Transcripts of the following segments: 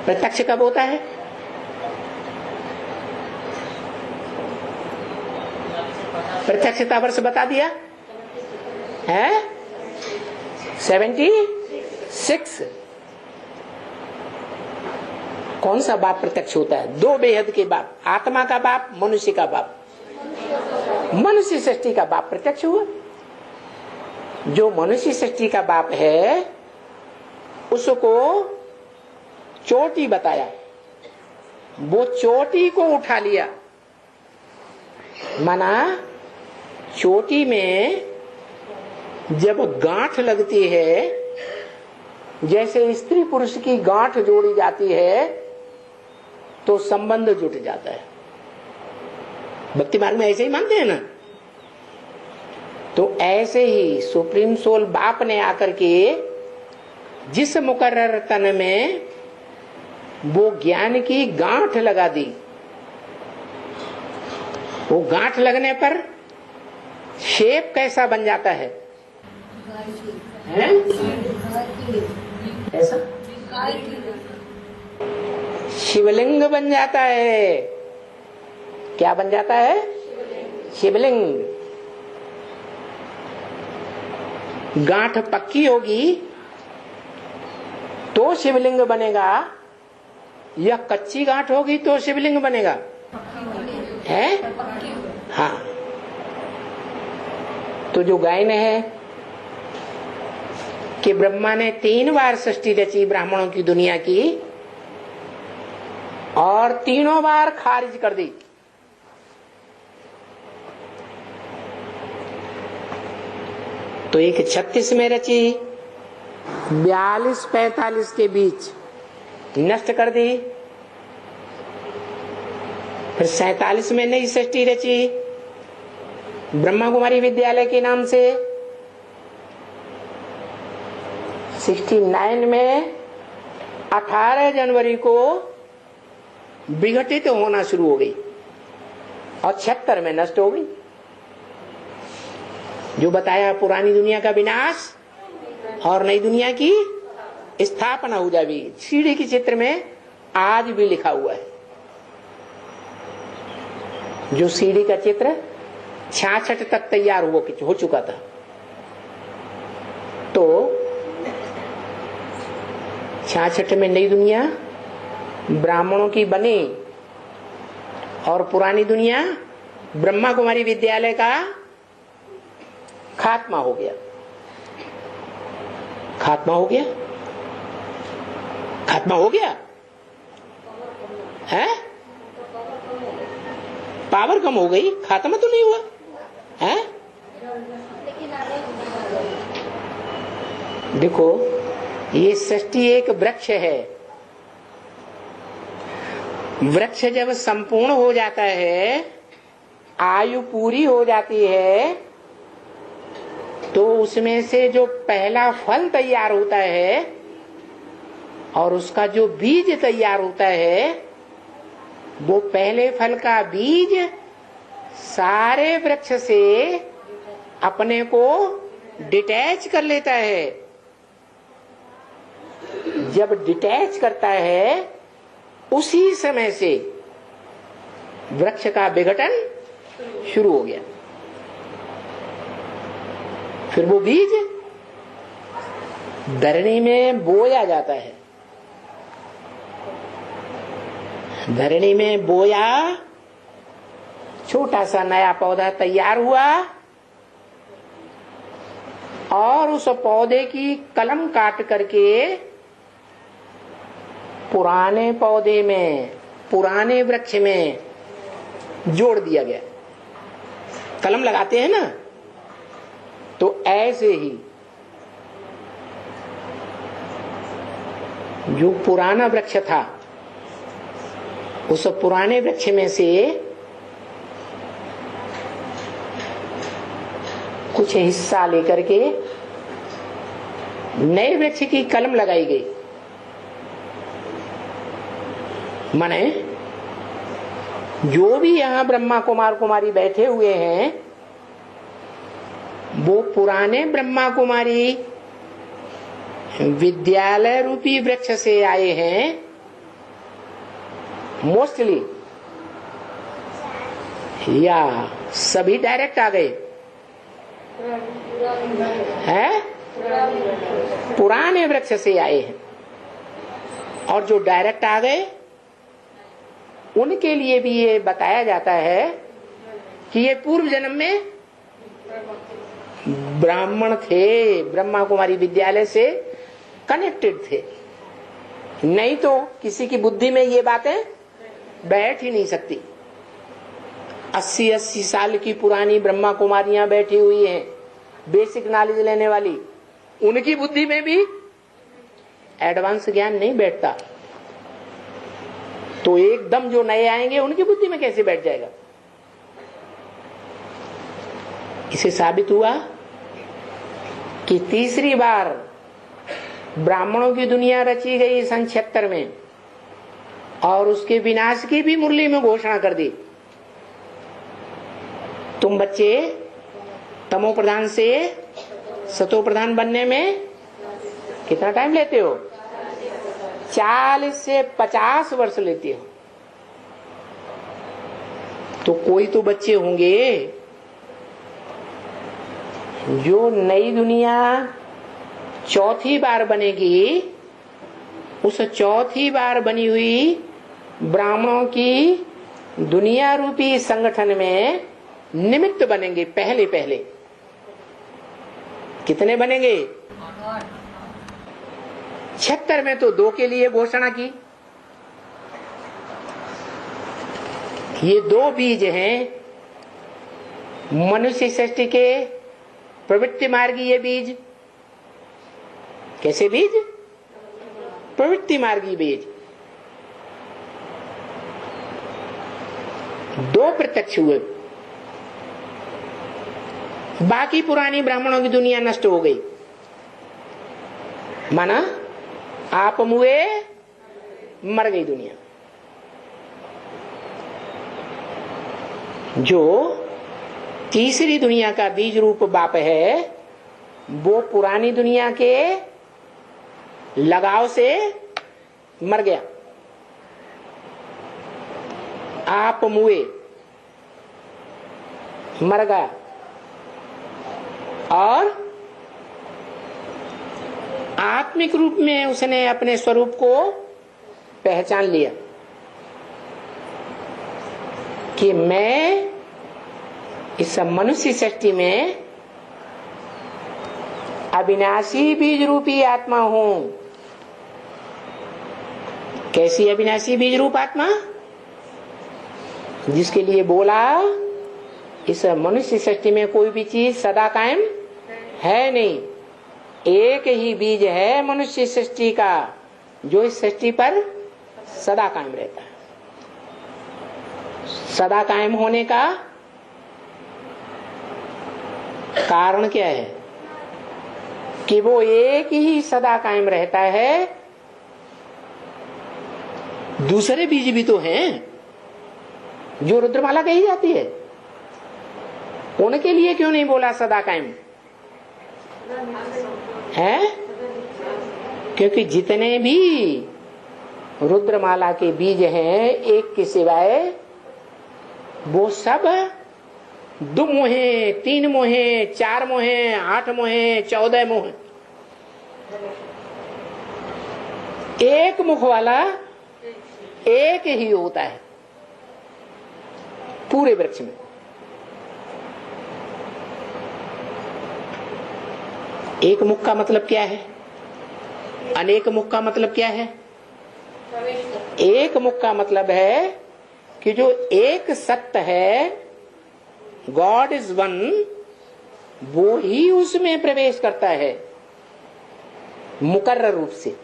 प्रत्यक्ष कब होता है? प्रत्यक्षता वर्ष बता दिया है 76। कौन सा बाप प्रत्यक्ष होता है? दो बेहद के बाप, आत्मा का बाप, मनुष्य का बाप। मनुष्य सृष्टि का बाप प्रत्यक्ष हुआ। जो मनुष्य सृष्टि का बाप है उसको चोटी बताया, वो चोटी को उठा लिया। माना चोटी में जब गांठ लगती है, जैसे स्त्री पुरुष की गांठ जोड़ी जाती है तो संबंध जुट जाता है। भक्ति मार्ग में ऐसे ही मानते हैं ना। तो ऐसे ही सुप्रीम सोल बाप ने आकर के जिस मुकर्रर तन में वो ज्ञान की गांठ लगा दी, वो गांठ लगने पर शेप कैसा बन जाता है? ऐसा शिवलिंग बन जाता है। क्या बन जाता है? शिवलिंग। गांठ पक्की होगी तो शिवलिंग बनेगा, या कच्ची गांठ होगी तो शिवलिंग बनेगा? है? हाँ। तो जो गायन है कि ब्रह्मा ने 3 बार सृष्टि रची ब्राह्मणों की दुनिया की, और तीनों बार खारिज कर दी। तो एक 36 में रची, 42-45 के बीच नष्ट कर दी। फिर 47 में नई सृष्टि रची ब्रह्मा कुमारी विद्यालय के नाम से। 69 में 18 जनवरी को विघटित होना शुरू हो गई और 76 में नष्ट हो गई। जो बताया पुरानी दुनिया का विनाश और नई दुनिया की स्थापना हो जाएगी। सीढ़ी के चित्र में आज भी लिखा हुआ है। जो सीढ़ी का चित्र 66 तक तैयार हो चुका था, तो 66 में नई दुनिया ब्राह्मणों की बनी और पुरानी दुनिया ब्रह्मा कुमारी विद्यालय का खात्मा हो गया। खात्मा हो गया, खात्मा हो गया है। पावर कम हो गई, खात्मा तो नहीं हुआ है। देखो, ये सृष्टि एक वृक्ष है। वृक्ष जब संपूर्ण हो जाता है, आयु पूरी हो जाती है, तो उसमें से जो पहला फल तैयार होता है और उसका जो बीज तैयार होता है, वो पहले फल का बीज सारे वृक्ष से अपने को डिटैच कर लेता है। जब डिटैच करता है, उसी समय से वृक्ष का विघटन शुरू हो गया। फिर वो बीज धरणी में बोया जाता है। धरणी में बोया, छोटा सा नया पौधा तैयार हुआ और उस पौधे की कलम काट करके पुराने पौधे में, पुराने वृक्ष में जोड़ दिया गया। कलम लगाते हैं ना, तो ऐसे ही जो पुराना वृक्ष था, उस पुराने वृक्ष में से कुछ हिस्सा लेकर के नए वृक्ष की कलम लगाई गई। माने जो भी यहाँ ब्रह्मा कुमार कुमारी बैठे हुए हैं, वो पुराने ब्रह्मा कुमारी विद्यालय रूपी वृक्ष से आए हैं मोस्टली, या सभी डायरेक्ट आ गए हैं? पुराने वृक्ष से आए हैं। और जो डायरेक्ट आ गए उनके लिए भी ये बताया जाता है कि ये पूर्व जन्म में ब्राह्मण थे, ब्रह्मा कुमारी विद्यालय से कनेक्टेड थे। नहीं तो किसी की बुद्धि में ये बातें बैठ ही नहीं सकती। 80-80 साल की पुरानी ब्रह्मा कुमारियां बैठी हुई हैं, बेसिक नॉलेज लेने वाली, उनकी बुद्धि में भी एडवांस ज्ञान नहीं बैठता, तो एकदम जो नए आएंगे उनकी बुद्धि में कैसे बैठ जाएगा? इसे साबित हुआ कि तीसरी बार ब्राह्मणों की दुनिया रची गई सन 76 में, और उसके विनाश की भी मुरली में घोषणा कर दी। तुम बच्चे तमो प्रधान से सतो प्रधान बनने में कितना टाइम लेते हो? 40 से 50 वर्ष लेते हो। तो कोई तो बच्चे होंगे जो नई दुनिया चौथी बार बनेगी, उस चौथी बार बनी हुई ब्राह्मणों की दुनिया रूपी संगठन में निमित्त बनेंगे। पहले पहले कितने बनेंगे? 76 में तो 2 के लिए घोषणा की। ये 2 बीज हैं, मनुष्य सृष्टि के प्रवृत्ति मार्गीय बीज। कैसे बीज? प्रवृत्ति मार्गीय बीज। 2 प्रत्यक्ष हुए, बाकी पुरानी ब्राह्मणों की दुनिया नष्ट हो गई। माना आप मुए, मर गई दुनिया। जो तीसरी दुनिया का बीज रूप बाप है, वो पुरानी दुनिया के लगाव से मर गया। आप मुए, मर गया, और आत्मिक रूप में उसने अपने स्वरूप को पहचान लिया कि मैं इस मनुष्य सृष्टि में अविनाशी बीज रूपी आत्मा हूं। कैसी अविनाशी बीज रूप आत्मा? जिसके लिए बोला इस मनुष्य सृष्टि में कोई भी चीज सदा कायम है नहीं। एक ही बीज है मनुष्य सृष्टि का, जो इस सृष्टि पर सदा कायम रहता है। सदा कायम होने का कारण क्या है? कि वो एक ही सदा कायम रहता है। दूसरे बीज भी तो हैं जो रुद्रमाला कही जाती है, उनके लिए क्यों नहीं बोला सदा कायम है? क्योंकि जितने भी रुद्रमाला के बीज हैं एक के सिवाय, वो सब 2 मोहे, 3 मोहे, 4 मोहे, 8 मोहे, 14 मोहे। एक मुख वाला एक ही होता है पूरे वृक्ष में। एक मुख का मतलब क्या है? अनेक मुख का मतलब क्या है? एक मुख का मतलब है कि जो एक सत्य है, गॉड इज वन, वो ही उसमें प्रवेश करता है मुकर्रर रूप से,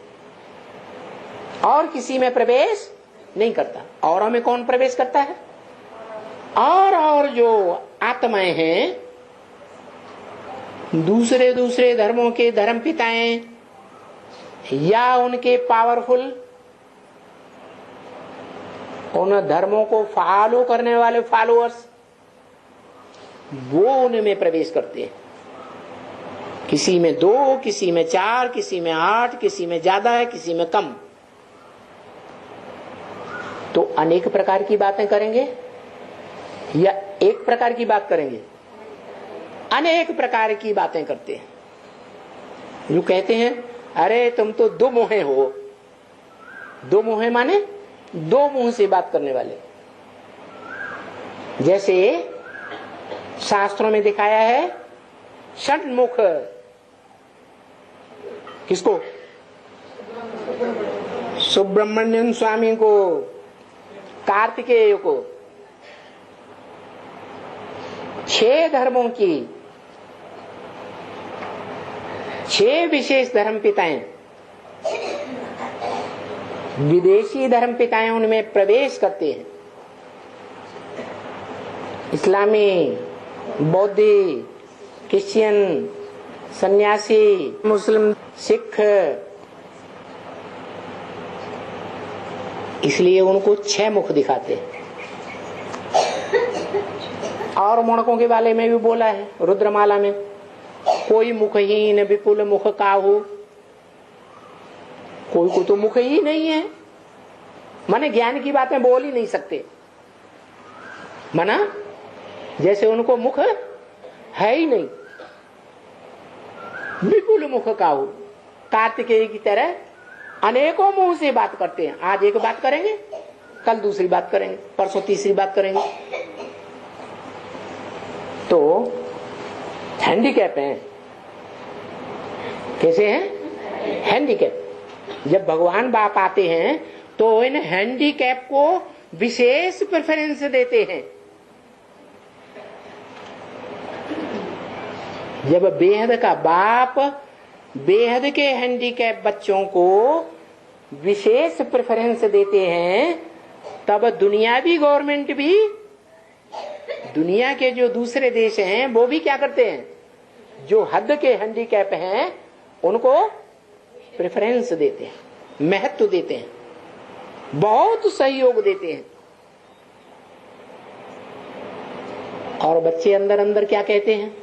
और किसी में प्रवेश नहीं करता। औरों में कौन प्रवेश करता है? और जो आत्माएं हैं, दूसरे दूसरे धर्मों के धर्म पिताएं या उनके पावरफुल, उन धर्मों को फॉलो करने वाले फॉलोअर्स, वो उनमें प्रवेश करते हैं। किसी में 2, किसी में 4, किसी में 8, किसी में ज्यादा है, किसी में कम। तो अनेक प्रकार की बातें करेंगे या एक प्रकार की बात करेंगे? अनेक प्रकार की बातें करते हैं। जो कहते हैं अरे तुम तो दो मुहे हो। दो मुहे माने दो मुंह से बात करने वाले। जैसे शास्त्रों में दिखाया है षण्मुख। किसको? सुब्रमण्यम स्वामी को, कार्तिकेय को। 6 धर्मों की 6 विशेष धर्म पिताएं, विदेशी धर्म पिताएं उनमें प्रवेश करते हैं। इस्लामी, बौद्धी, क्रिश्चियन, सन्यासी, मुस्लिम, सिख। इसलिए उनको 6 मुख दिखाते हैं। और मुणकों के बारे में भी बोला है रुद्रमाला में, कोई मुखहीन विपुल मुख काहू। कोई को तो मुख ही नहीं है, माने ज्ञान की बातें बोल ही नहीं सकते। माना जैसे उनको मुख है ही नहीं। विपुल मुख काहू, कार्तिकेय की तरह अनेकों मुंह से बात करते हैं। आज एक बात करेंगे, कल दूसरी बात करेंगे, परसों तीसरी बात करेंगे। तो हैंडीकैप है। कैसे हैं? हैंडीकैप। जब भगवान बाप आते हैं तो इन हैंडीकैप को विशेष प्रेफरेंस देते हैं। जब बेहद का बाप बेहद के हैंडीकैप बच्चों को विशेष प्रेफरेंस देते हैं, तब दुनियावी गवर्नमेंट भी, दुनिया के जो दूसरे देश हैं वो भी क्या करते हैं? जो हद के हैंडीकैप हैं उनको प्रेफरेंस देते हैं, महत्व देते हैं, बहुत सहयोग देते हैं। और बच्चे अंदर अंदर क्या कहते हैं?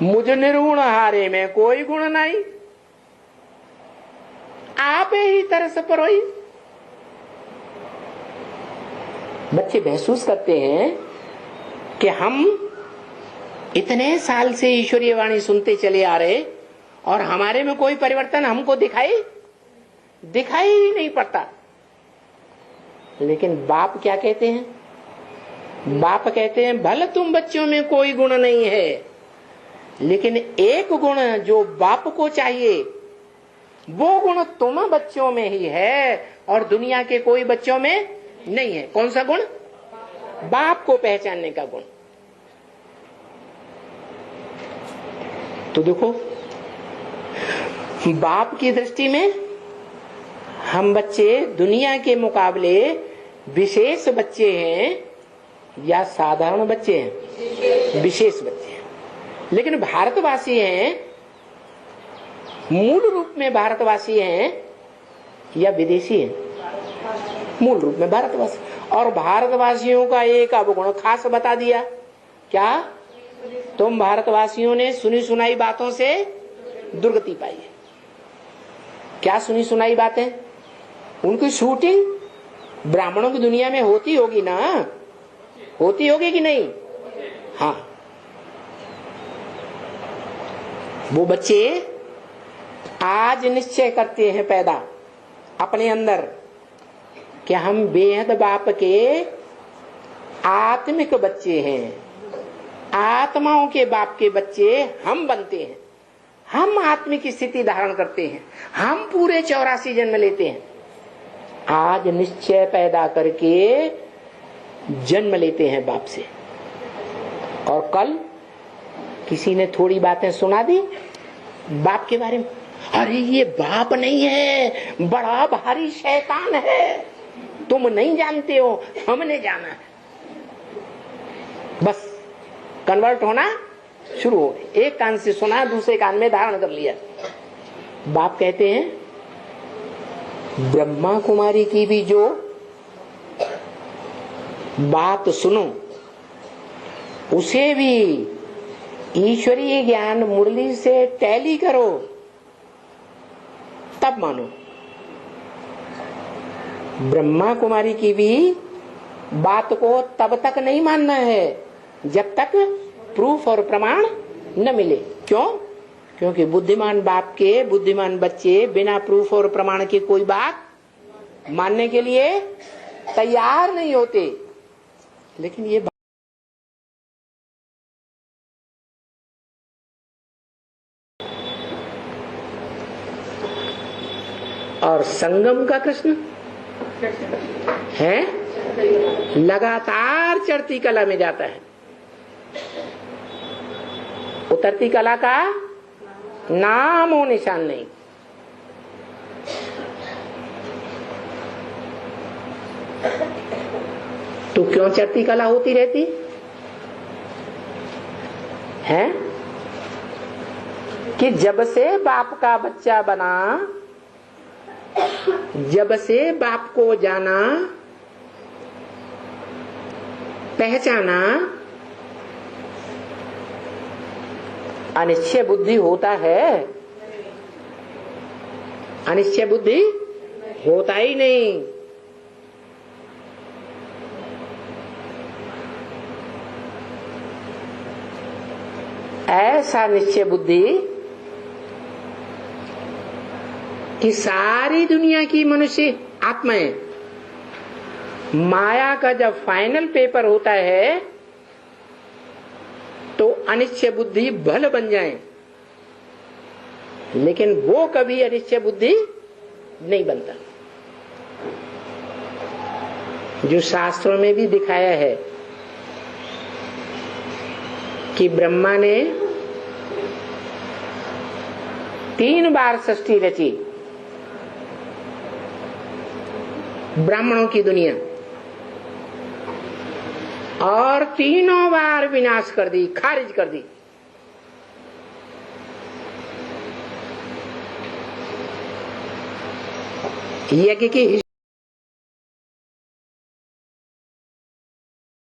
मुझ निर्गुण हारे में कोई गुण नहीं, आप ही तरस परोई। बच्चे महसूस करते हैं कि हम इतने साल से ईश्वरीय वाणी सुनते चले आ रहे और हमारे में कोई परिवर्तन हमको दिखाई ही नहीं पड़ता। लेकिन बाप क्या कहते हैं? बाप कहते हैं भले तुम बच्चों में कोई गुण नहीं है, लेकिन एक गुण जो बाप को चाहिए वो गुण तुम बच्चों में ही है और दुनिया के कोई बच्चों में नहीं है। कौन सा गुण? बाप को पहचानने का गुण। तो देखो, बाप की दृष्टि में हम बच्चे दुनिया के मुकाबले विशेष बच्चे हैं या साधारण बच्चे हैं? विशेष बच्चे हैं। लेकिन भारतवासी हैं, मूल रूप में भारतवासी हैं या विदेशी हैं? मूल रूप में भारतवासी। और भारतवासियों का एक अवगुण खास बता दिया, क्या? तुम भारतवासियों ने सुनी सुनाई बातों से दुर्गति पाई है। क्या सुनी सुनाई बातें? उनकी शूटिंग ब्राह्मणों की दुनिया में होती होगी ना, होती होगी कि नहीं? हाँ, वो बच्चे आज निश्चय करते हैं पैदा अपने अंदर कि हम बेहद बाप के आत्मिक बच्चे हैं, आत्माओं के बाप के बच्चे हम बनते हैं। हम आत्मिक स्थिति धारण करते हैं, हम पूरे 84 जन्म लेते हैं। आज निश्चय पैदा करके जन्म लेते हैं बाप से, और कल किसी ने थोड़ी बातें सुना दी बाप के बारे में, अरे ये बाप नहीं है, बड़ा भारी शैतान है, तुम नहीं जानते हो, हमने जाना है। बस कन्वर्ट होना शुरू हो, एक कान से सुना दूसरे कान में धारण कर लिया। बाप कहते हैं ब्रह्मा कुमारी की भी जो बात सुनो, उसे भी ईश्वरीय ज्ञान मुरली से टैली करो, तब मानो। ब्रह्मा कुमारी की भी बात को तब तक नहीं मानना है जब तक प्रूफ और प्रमाण न मिले। क्यों? क्योंकि बुद्धिमान बाप के बुद्धिमान बच्चे बिना प्रूफ और प्रमाण की कोई बात मानने के लिए तैयार नहीं होते। लेकिन ये और संगम का कृष्ण है, लगातार चढ़ती कला में जाता है, उतरती कला का नाम और निशान नहीं। तो क्यों चढ़ती कला होती रहती है? कि जब से बाप का बच्चा बना, जब से बाप को जाना पहचाना, अनिश्चय बुद्धि होता है? अनिश्चय बुद्धि होता ही नहीं। ऐसा निश्चय बुद्धि कि सारी दुनिया की मनुष्य आत्माएं माया का जब फाइनल पेपर होता है तो अनिश्चय बुद्धि भल बन जाए, लेकिन वो कभी अनिश्चय बुद्धि नहीं बनता। जो शास्त्रों में भी दिखाया है कि ब्रह्मा ने 3 बार सृष्टि रची, ब्राह्मणों की दुनिया, और 3 बार विनाश कर दी, खारिज कर दी। यज्ञ की